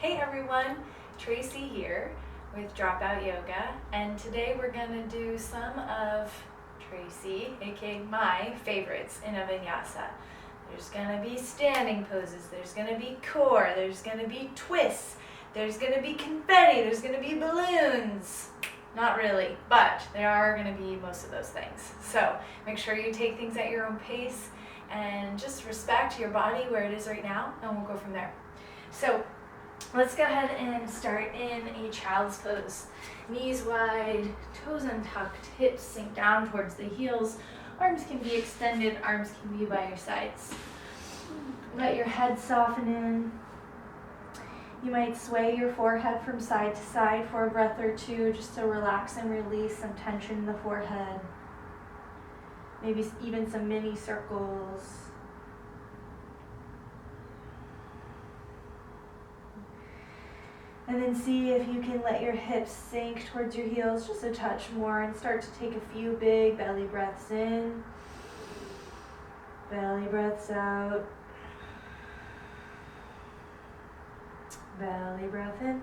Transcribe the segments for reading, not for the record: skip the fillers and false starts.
Hey everyone, Tracy here with Dropout Yoga, and today we're going to do some of Tracy, aka my favorites in a vinyasa. There's going to be standing poses, there's going to be core, there's going to be twists, there's going to be confetti, there's going to be balloons. Not really, but there are going to be most of those things. So make sure you take things at your own pace and just respect your body where it is right now, and we'll go from there. So let's go ahead and start in a child's pose. Knees wide, toes untucked, hips sink down towards the heels. Arms can be extended, arms can be by your sides. Let your head soften in. You might sway your forehead from side to side for a breath or two just to relax and release some tension in the forehead. Maybe even some mini circles. And then see if you can let your hips sink towards your heels just a touch more and start to take a few big belly breaths in. Belly breaths out. Belly breath in.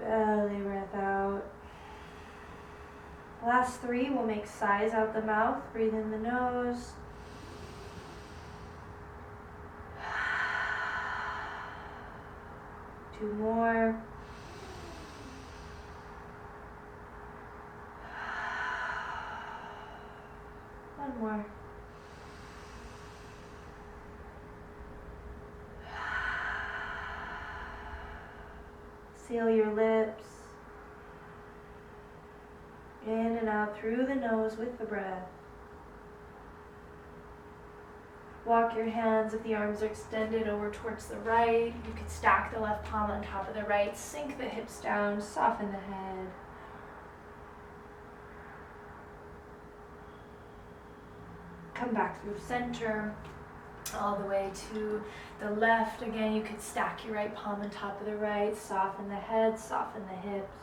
Belly breath out. Last three, we'll make sighs out the mouth. Breathe in the nose. Two more. One more. Seal your lips. In and out through the nose with the breath. Walk your hands, if the arms are extended, over towards the right. You could stack the left palm on top of the right. Sink the hips down, soften the head. Come back through center, all the way to the left. Again, you could stack your right palm on top of the right. Soften the head, soften the hips.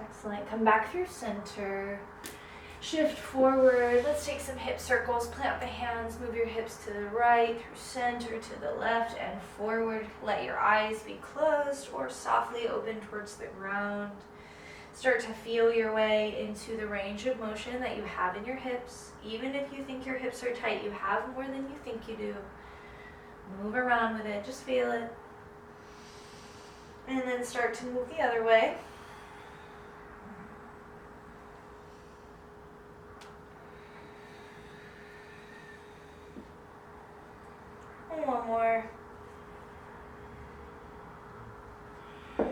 Excellent. Come back through center. Shift forward. Let's take some hip circles. Plant the hands. Move your hips to the right, through center, to the left, and forward. Let your eyes be closed or softly open towards the ground. Start to feel your way into the range of motion that you have in your hips. Even if you think your hips are tight, you have more than you think you do. Move around with it. Just feel it. And then start to move the other way. And one more. Good.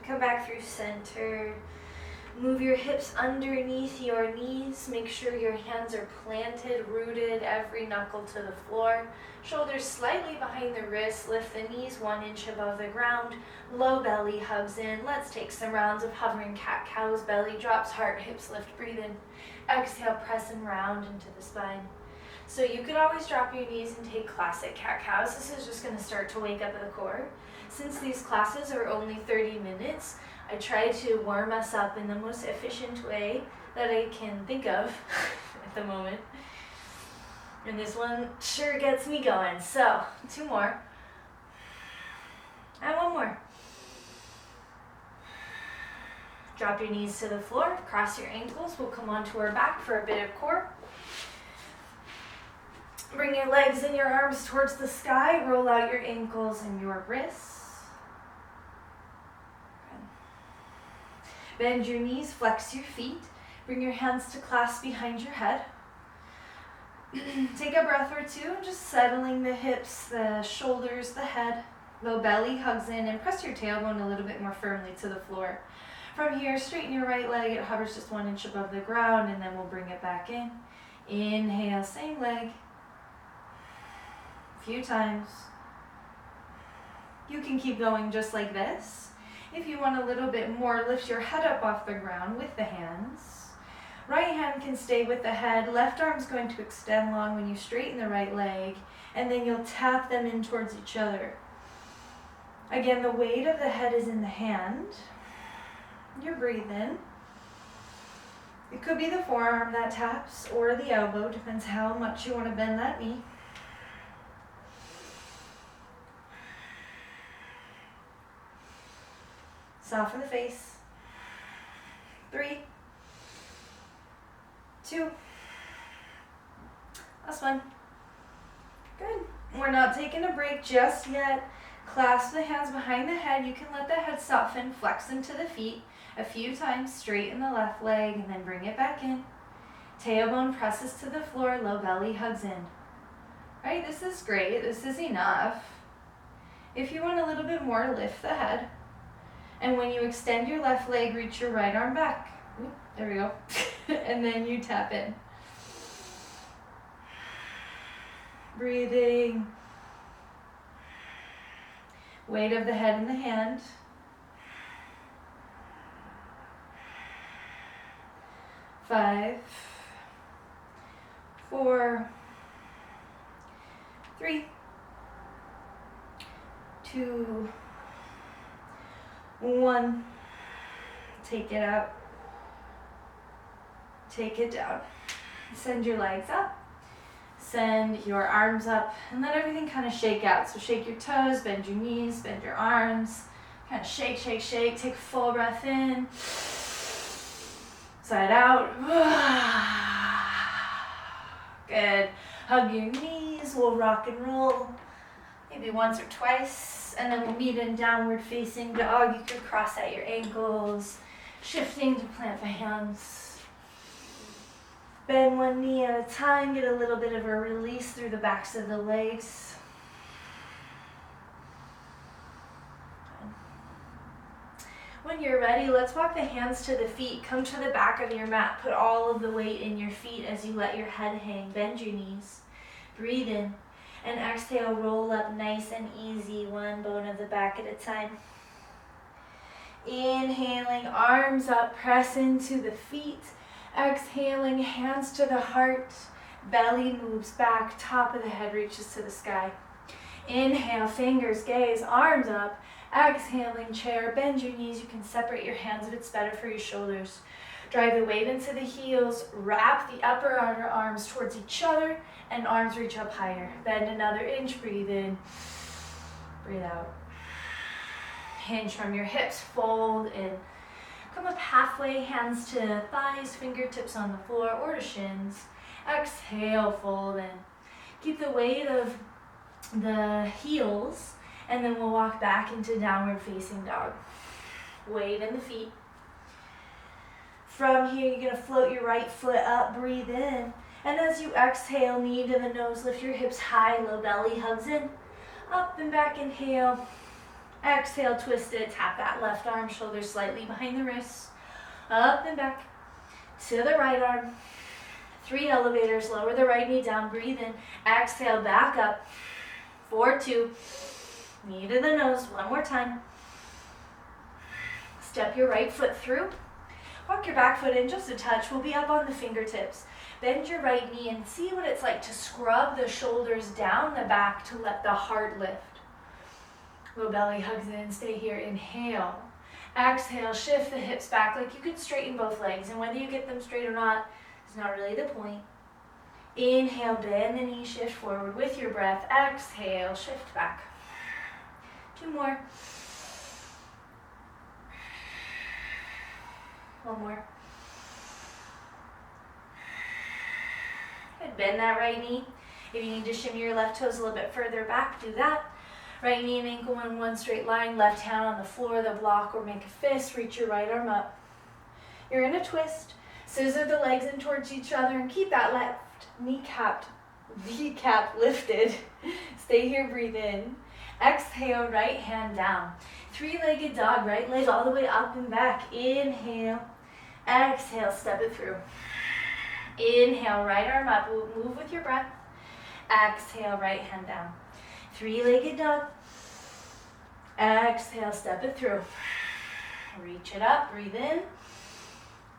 Come back through center. Move your hips underneath your knees. Make sure your hands are planted, rooted, every knuckle to the floor. Shoulders slightly behind the wrists. Lift the knees 1 inch above the ground. Low belly hugs in. Let's take some rounds of hovering cat-cows. Belly drops, heart, hips lift, breathe in. Exhale, press and round into the spine. So you could always drop your knees and take classic cat-cows. This is just going to start to wake up the core. Since these classes are only 30 minutes, I try to warm us up in the most efficient way that I can think of at the moment. And this one sure gets me going. So, 2 more. And 1 more. Drop your knees to the floor, cross your ankles. We'll come onto our back for a bit of core. Bring your legs and your arms towards the sky. Roll out your ankles and your wrists. Bend your knees, flex your feet. Bring your hands to clasp behind your head. Take a breath or two, just settling the hips, the shoulders, the head. Low belly hugs in, and press your tailbone a little bit more firmly to the floor. From here, straighten your right leg. It hovers just 1 inch above the ground, and then we'll bring it back in. Inhale, same leg. Few times. You can keep going just like this. If you want a little bit more, lift your head up off the ground with the hands. Right hand can stay with the head. Left arm's going to extend long when you straighten the right leg, and then you'll tap them in towards each other. Again, the weight of the head is in the hand. You breathe in. It could be the forearm that taps or the elbow, depends how much you want to bend that knee. Soften the face. 3, 2, last one. Good. We're not taking a break just yet. Clasp the hands behind the head. You can let the head soften, flex into the feet a few times, straighten the left leg, and then bring it back in. Tailbone presses to the floor, low belly hugs in. Right, this is great. This is enough. If you want a little bit more, lift the head. And when you extend your left leg, reach your right arm back. Ooh, there we go. And then you tap in. Breathing. Weight of the head in the hand. 5, 4, 3, 2, 1. Take it out. Take it down. Send your legs up. Send your arms up and let everything kind of shake out. So shake your toes, bend your knees, bend your arms. Kind of shake, shake, shake. Take a full breath in. Side out. Good. Hug your knees. We'll rock and roll. Maybe once or twice. And then we'll meet in downward facing dog. You can cross at your ankles. Shifting to plant the hands. Bend one knee at a time, get a little bit of a release through the backs of the legs. When you're ready, let's walk the hands to the feet. Come to the back of your mat. Put all of the weight in your feet as you let your head hang. Bend your knees. Breathe in. And exhale, roll up nice and easy, one bone of the back at a time. Inhaling, arms up, press into the feet. Exhaling, hands to the heart, belly moves back, top of the head reaches to the sky. Inhale, fingers, gaze, arms up. Exhaling, chair, bend your knees. You can separate your hands if it's better for your shoulders. Drive the weight into the heels, wrap the upper outer arms towards each other, and arms reach up higher. Bend another inch, breathe in, breathe out. Hinge from your hips, fold in. Come up halfway, hands to thighs, fingertips on the floor or to shins. Exhale, fold in. Keep the weight of the heels, and then we'll walk back into downward facing dog. Weight in the feet. From here, you're gonna float your right foot up, breathe in. And as you exhale, knee to the nose, lift your hips high, low belly hugs in. Up and back, inhale. Exhale, twist it, tap that left arm, shoulders slightly behind the wrists. Up and back to the right arm. 3 elevators, lower the right knee down, breathe in. Exhale, back up. 4, 2, knee to the nose, one more time. Step your right foot through. Walk your back foot in just a touch. We'll be up on the fingertips. Bend your right knee and see what it's like to scrub the shoulders down the back to let the heart lift. Low belly hugs in, stay here, inhale. Exhale, shift the hips back like you could straighten both legs, and whether you get them straight or not is not really the point. Inhale, bend the knee, shift forward with your breath. Exhale, shift back. 2 more. 1 more. Good, bend that right knee. If you need to shimmy your left toes a little bit further back, do that. Right knee and ankle in one straight line, left hand on the floor, the block, or make a fist, reach your right arm up. You're in a twist, scissor the legs in towards each other and keep that left kneecap lifted. Stay here, breathe in. Exhale, right hand down. 3-legged dog, right leg all the way up and back. Inhale, exhale, step it through. Inhale, right arm up, move with your breath. Exhale, right hand down. 3-legged dog. Exhale, step it through. Reach it up, breathe in.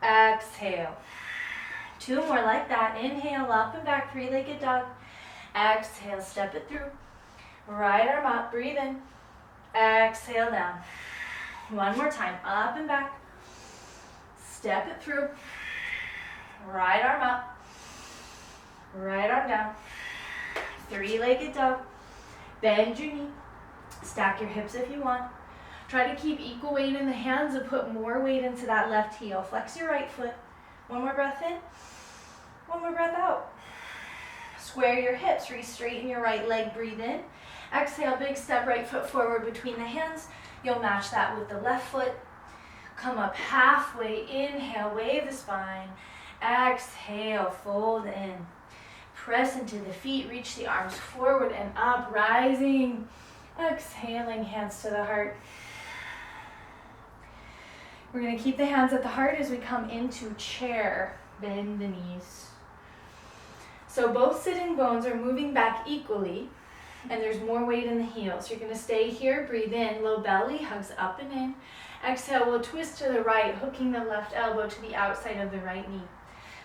Exhale. 2 more like that. Inhale, up and back, 3-legged dog. Exhale, step it through. Right arm up, breathe in. Exhale down. 1 more time, up and back. Step it through. Right arm up. Right arm down. Three-legged dog. Bend your knee. Stack your hips if you want. Try to keep equal weight in the hands and put more weight into that left heel. Flex your right foot. One more breath in. One more breath out. Square your hips. Re-straighten your right leg. Breathe in. Exhale, big step, right foot forward between the hands. You'll match that with the left foot. Come up halfway. Inhale, wave the spine. Exhale, fold in. Press into the feet. Reach the arms forward and up. Rising. Exhaling, hands to the heart. We're going to keep the hands at the heart as we come into chair. Bend the knees. So both sitting bones are moving back equally, and there's more weight in the heels. You're going to stay here, breathe in, low belly, hugs up and in. Exhale, we'll twist to the right, hooking the left elbow to the outside of the right knee.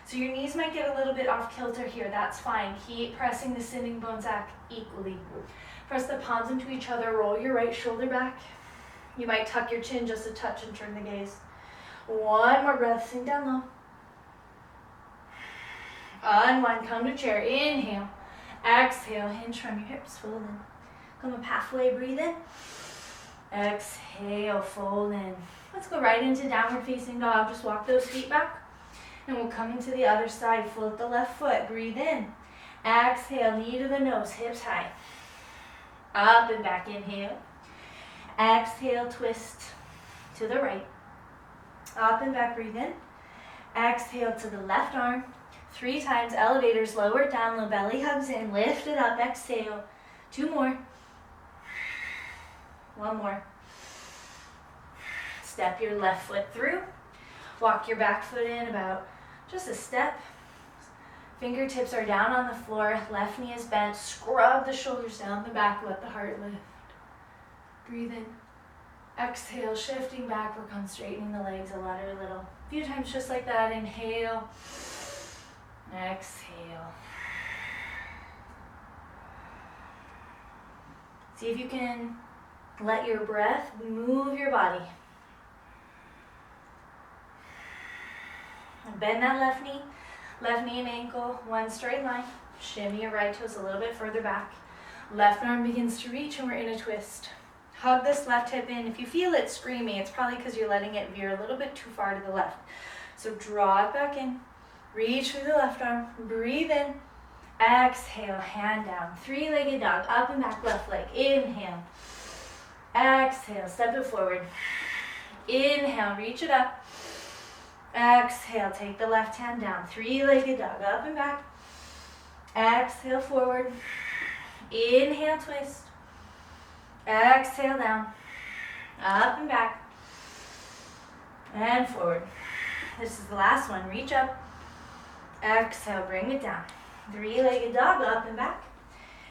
So your knees might get a little bit off kilter here, that's fine. Keep pressing the sitting bones back equally. Press the palms into each other, roll your right shoulder back. You might tuck your chin just a touch and turn the gaze. One more breath, sink down low. Unwind, come to chair, inhale. Exhale, hinge from your hips, fold in. Come up halfway, breathe in. Exhale, fold in. Let's go right into downward facing dog. Just walk those feet back. And we'll come into the other side, float the left foot, breathe in. Exhale, knee to the nose, hips high. Up and back, inhale. Exhale, twist to the right. Up and back, breathe in. Exhale to the left arm. 3 times, elevators, lower it down, low belly hugs in, lift it up, exhale. 2 more. 1 more. Step your left foot through. Walk your back foot in about just a step. Fingertips are down on the floor, left knee is bent. Scrub the shoulders down the back, let the heart lift. Breathe in. Exhale, shifting back, work on straightening the legs a lot or a little. A few times just like that, inhale. Exhale. See if you can let your breath move your body. And bend that left knee and ankle, one straight line. Shimmy your right toes a little bit further back. Left arm begins to reach and we're in a twist. Hug this left hip in. If you feel it screaming, it's probably because you're letting it veer a little bit too far to the left. So draw it back in. Reach through the left arm, breathe in, exhale, hand down, 3-legged dog, up and back, left leg, inhale, exhale, step it forward, inhale, reach it up, exhale, take the left hand down, 3-legged dog, up and back, exhale, forward, inhale, twist, exhale, down, up and back, and forward. This is the last one, reach up, exhale, bring it down. 3-legged dog, up and back.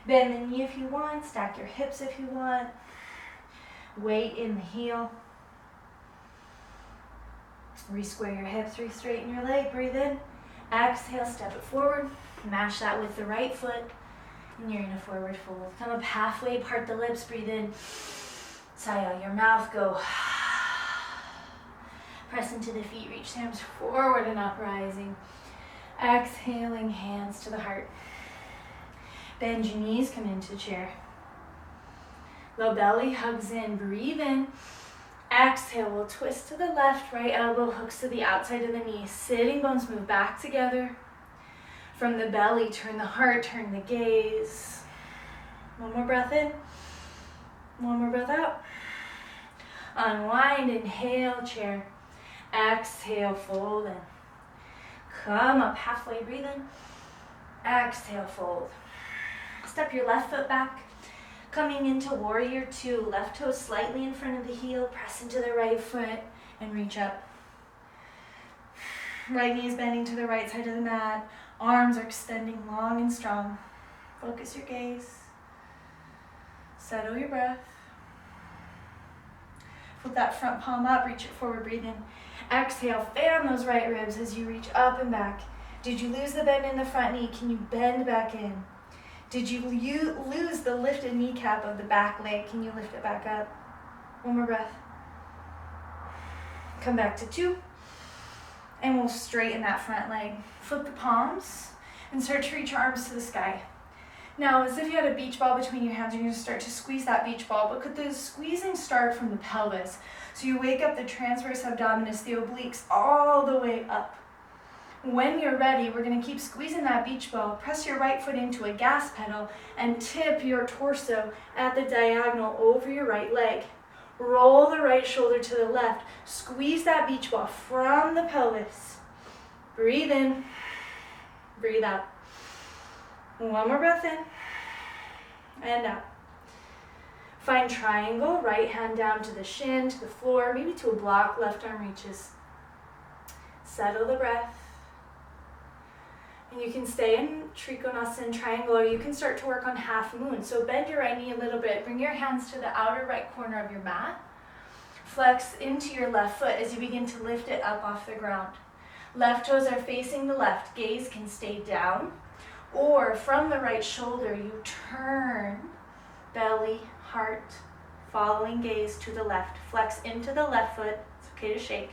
Bend the knee if you want. Stack your hips if you want. Weight in the heel. Re-square your hips, re-straighten your leg. Breathe in. Exhale, step it forward. Mash that with the right foot. And you're in a forward fold. Come up halfway, part the lips, breathe in. Sigh out your mouth, go. Press into the feet, reach the arms forward and up, rising. Exhaling, hands to the heart. Bend your knees, come into chair. Low belly hugs in, breathe in. Exhale, we'll twist to the left, right elbow hooks to the outside of the knee. Sitting bones move back together. From the belly, turn the heart, turn the gaze. One more breath in. One more breath out. Unwind, inhale, chair. Exhale, fold in. Come up halfway, breathe in. Exhale, fold. Step your left foot back. Coming into warrior 2. Left toe slightly in front of the heel. Press into the right foot and reach up. Right knee is bending to the right side of the mat. Arms are extending long and strong. Focus your gaze. Settle your breath. Flip that front palm up, reach it forward, breathe in. Exhale, fan those right ribs as you reach up and back. Did you lose the bend in the front knee? Can you bend back in? Did you lose the lifted kneecap of the back leg? Can you lift it back up? One more breath. Come back to 2. And we'll straighten that front leg. Flip the palms and start to reach your arms to the sky. Now, as if you had a beach ball between your hands, you're going to start to squeeze that beach ball, but could the squeezing start from the pelvis? So you wake up the transverse abdominis, the obliques, all the way up. When you're ready, we're going to keep squeezing that beach ball. Press your right foot into a gas pedal and tip your torso at the diagonal over your right leg. Roll the right shoulder to the left. Squeeze that beach ball from the pelvis. Breathe in, breathe out. One more breath in and out. Find triangle, right hand down to the shin, to the floor, maybe to a block, left arm reaches. Settle the breath. And you can stay in Trikonasana triangle, or you can start to work on half moon. So bend your right knee a little bit. Bring your hands to the outer right corner of your mat. Flex into your left foot as you begin to lift it up off the ground. Left toes are facing the left. Gaze can stay down. Or from the right shoulder, you turn belly, heart, following gaze to the left. Flex into the left foot. It's okay to shake.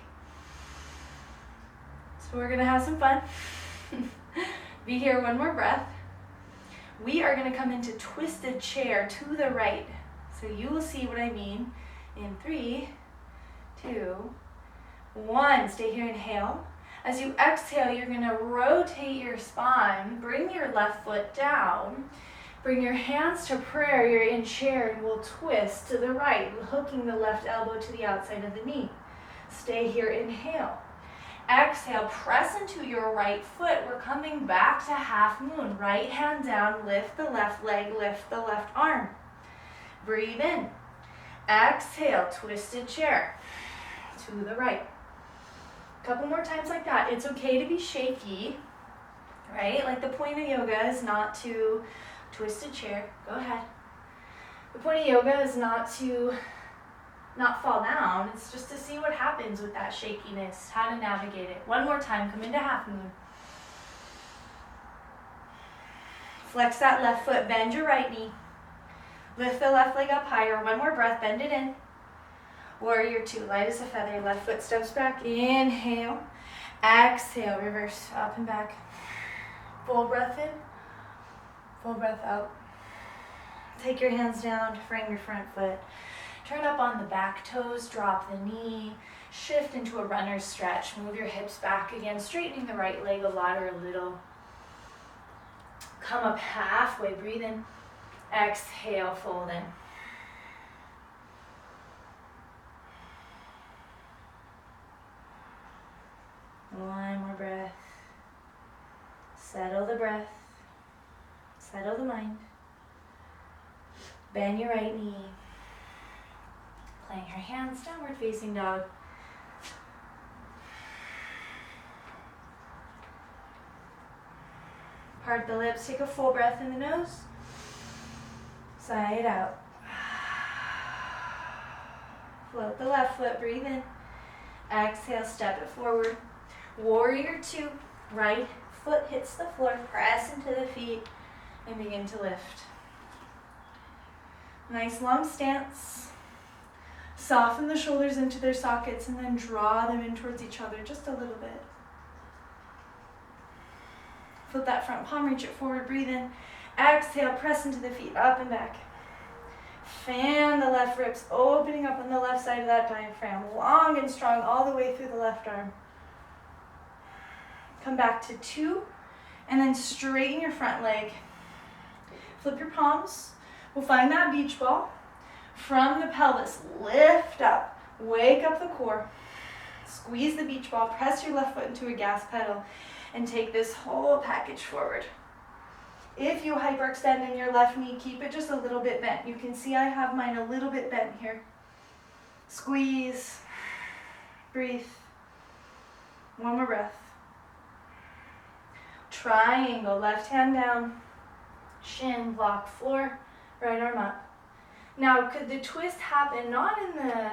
So we're going to have some fun. Be here, one more breath. We are going to come into twisted chair to the right. So you will see what I mean in 3, 2, 1. Stay here, inhale. As you exhale, you're going to rotate your spine. Bring your left foot down. Bring your hands to prayer. You're in chair and we'll twist to the right, hooking the left elbow to the outside of the knee. Stay here, inhale. Exhale, press into your right foot. We're coming back to half moon. Right hand down, lift the left leg, lift the left arm. Breathe in. Exhale, twisted chair to the right. A couple more times like that. It's okay to be shaky, right? Like the point of yoga is not to twisted chair. Go ahead. The point of yoga is not to not fall down. It's just to see what happens with that shakiness, how to navigate it. One more time. Come into half moon. Flex that left foot. Bend your right knee. Lift the left leg up higher. One more breath. Bend it in. Warrior 2, light as a feather, left foot steps back, inhale, exhale, reverse, up and back, full breath in, full breath out. Take your hands down to frame your front foot, turn up on the back toes, drop the knee, shift into a runner's stretch, move your hips back again, straightening the right leg a lot or a little. Come up halfway, breathe in, exhale, fold in. One more breath. Settle the breath. Settle the mind. Bend your right knee. Playing your hands, downward facing dog. Part the lips, take a full breath in the nose. Sigh it out. Float the left foot, breathe in. Exhale, step it forward. Warrior 2, right foot hits the floor, press into the feet, and begin to lift. Nice long stance. Soften the shoulders into their sockets and then draw them in towards each other just a little bit. Flip that front palm, reach it forward, breathe in. Exhale, press into the feet, up and back. Fan the left ribs, opening up on the left side of that diaphragm, long and strong all the way through the left arm. Come back to 2, and then straighten your front leg. Flip your palms. We'll find that beach ball. From the pelvis, lift up, wake up the core. Squeeze the beach ball, press your left foot into a gas pedal, and take this whole package forward. If you hyperextend in your left knee, keep it just a little bit bent. You can see I have mine a little bit bent here. Squeeze, breathe. One more breath. Triangle, left hand down, shin, block floor, right arm up. Now, could the twist happen not in the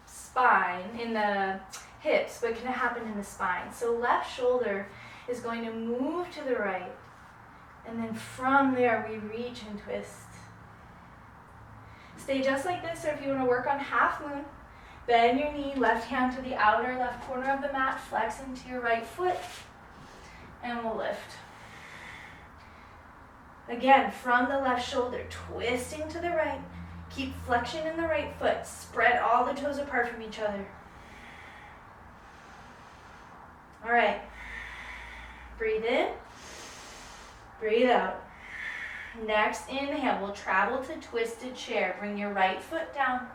spine, in the hips, but can it happen in the spine? So left shoulder is going to move to the right, and then from there we reach and twist. Stay just like this, or if you want to work on half moon, Bend your knee, left hand to the outer left corner of the mat, flex into your right foot, and we'll lift. Again, from the left shoulder, twisting to the right. Keep flexion in the right foot. Spread all the toes apart from each other. All right. Breathe in. Breathe out. Next inhale, we'll travel to twisted chair. Bring your right foot down.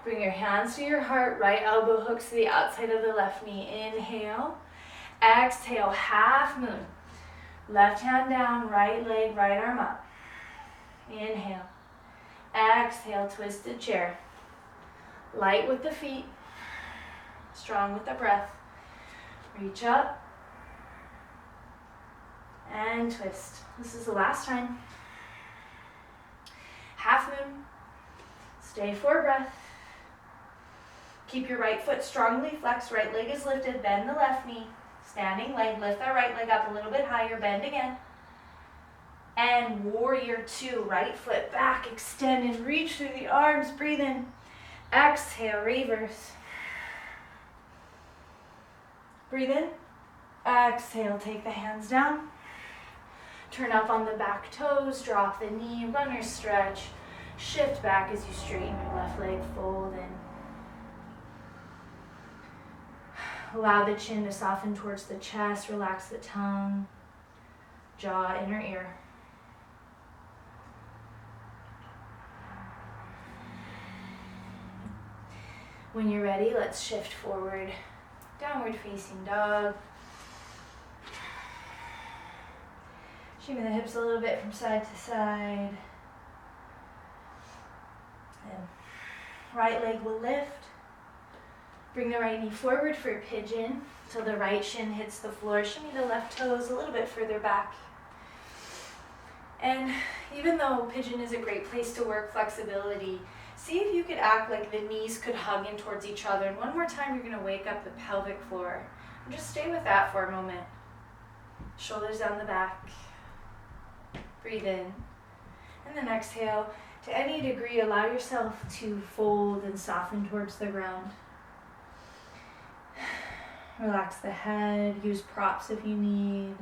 Bring your hands to your heart. Right elbow hooks to the outside of the left knee. Inhale. Exhale, half moon. Left hand down, right leg, right arm up. Inhale. Exhale, twisted chair. Light with the feet. Strong with the breath. Reach up. And twist. This is the last time. Half moon. Stay for breath. Keep your right foot strongly flexed. Right leg is lifted. Bend the left knee. Standing leg. Lift that right leg up a little bit higher. Bend again. And warrior two. Right foot back. Extend and reach through the arms. Breathe in. Exhale. Reverse. Breathe in. Exhale. Take the hands down. Turn up on the back toes. Drop the knee. Runner stretch. Shift back as you straighten your left leg. Fold in. Allow the chin to soften towards the chest. Relax the tongue, jaw, inner ear. When you're ready, let's shift forward. Downward facing dog. Shimmy the hips a little bit from side to side. And right leg will lift. Bring the right knee forward for pigeon till the right shin hits the floor. Shimmy the left toes a little bit further back. And even though pigeon is a great place to work flexibility, see if you could act like the knees could hug in towards each other. And one more time, you're going to wake up the pelvic floor. And just stay with that for a moment. Shoulders down the back. Breathe in. And then exhale. To any degree, allow yourself to fold and soften towards the ground. Relax the head, use props if you need.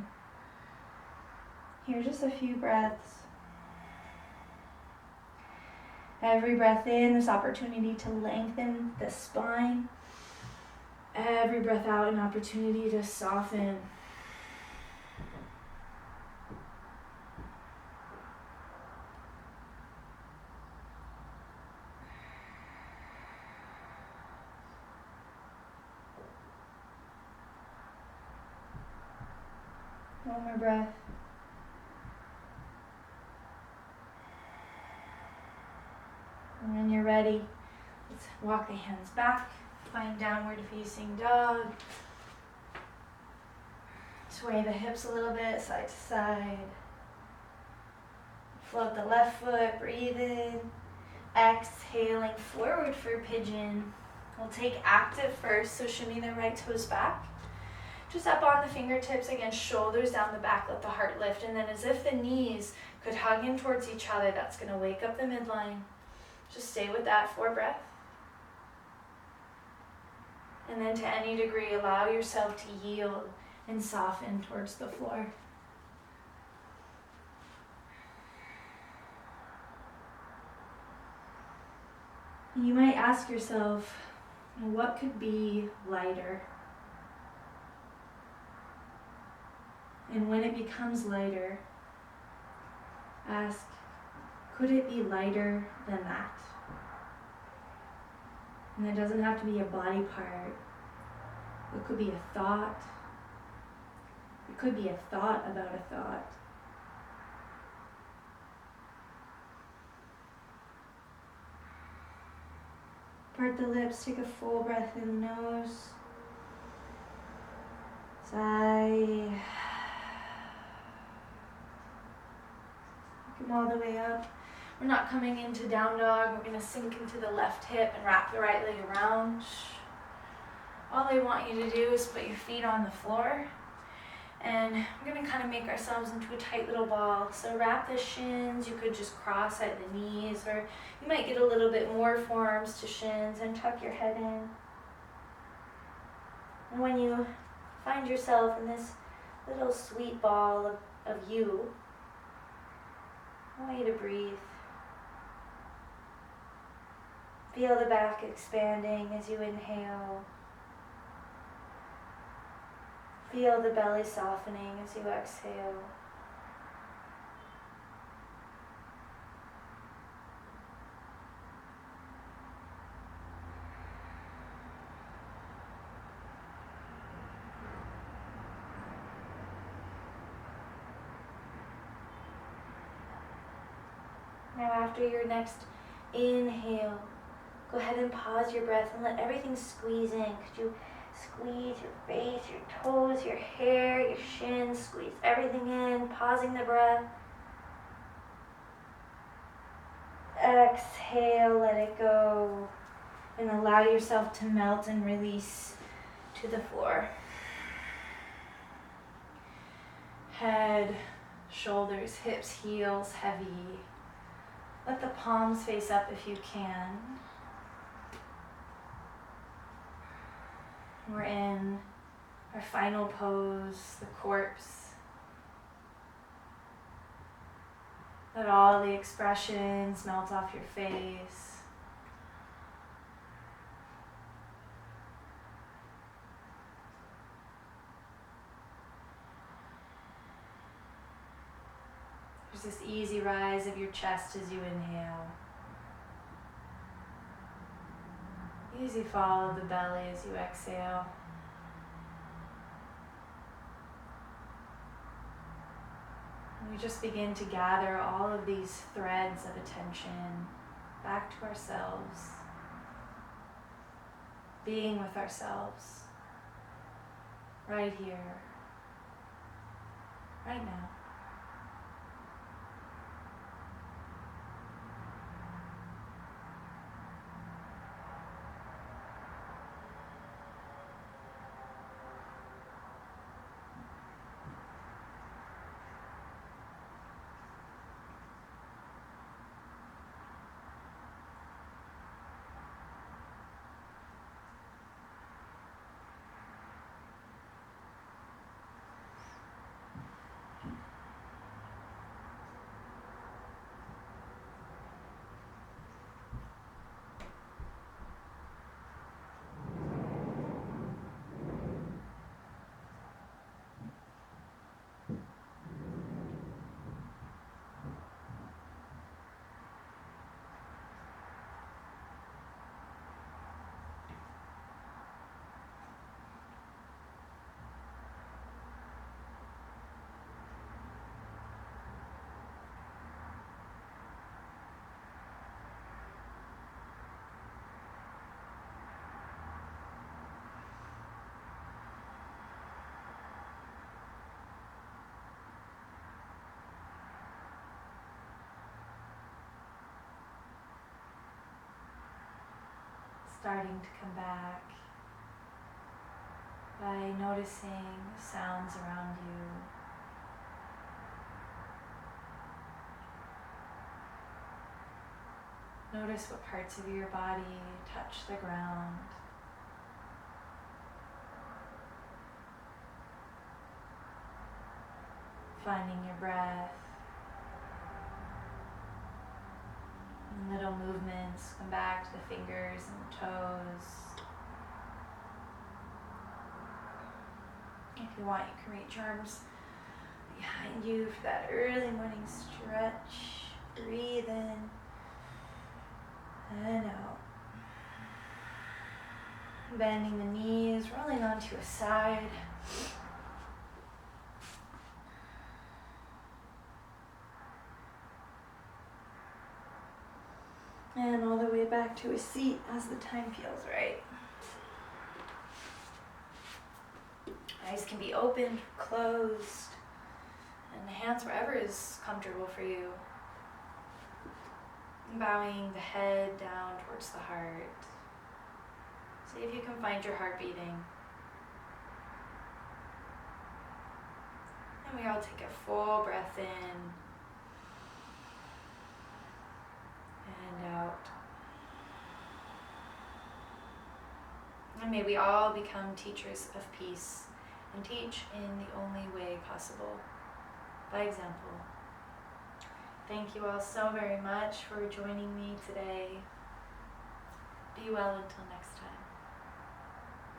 Here, just a few breaths. Every breath in, this opportunity to lengthen the spine. Every breath out, an opportunity to soften. One more breath. And when you're ready, let's walk the hands back. Find downward facing dog. Sway the hips a little bit, side to side. Float the left foot, breathe in. Exhaling forward for pigeon. We'll take active first, so shimmy the right toes back. Just up on the fingertips, again, shoulders down the back, let the heart lift. And then as if the knees could hug in towards each other, that's going to wake up the midline. Just stay with that for breath. And then to any degree, allow yourself to yield and soften towards the floor. You might ask yourself, what could be lighter? And when it becomes lighter, ask, could it be lighter than that? And it doesn't have to be a body part. It could be a thought. It could be a thought about a thought. Part the lips, take a full breath in the nose. Sigh. Come all the way up. We're not coming into down dog. We're going to sink into the left hip and wrap the right leg around. All I want you to do is put your feet on the floor And we're gonna kind of make ourselves into a tight little ball. So wrap the shins, you could just cross at the knees, or you might get a little bit more forearms to shins, and tuck your head in. And when you find yourself in this little sweet ball of you, I want you to breathe. Feel the back expanding as you inhale. Feel the belly softening as you exhale. Now after your next inhale, go ahead and pause your breath and let everything squeeze in. Could you squeeze your face, your toes, your hair, your shins, squeeze everything in, pausing the breath. Exhale, let it go, and allow yourself to melt and release to the floor. Head, shoulders, hips, heels heavy. Let the palms face up if you can. We're in our final pose, the corpse. Let all the expressions melt off your face. There's this easy rise of your chest as you inhale. Easy fall of the belly as you exhale. And we just begin to gather all of these threads of attention back to ourselves, being with ourselves, right here, right now. Starting to come back by noticing the sounds around you. Notice what parts of your body touch the ground. Finding your breath. And little movements, come back to the fingers and the toes. If you want, you can reach your arms behind you for that early morning stretch. Breathe in and out. Bending the knees, rolling onto a side. And all the way back to a seat as the time feels right. Eyes can be opened, closed, and hands wherever is comfortable for you. Bowing the head down towards the heart. See if you can find your heart beating. And we all take a full breath in and out. And may we all become teachers of peace and teach in the only way possible, by example. Thank you all so very much for joining me today. Be well until next time.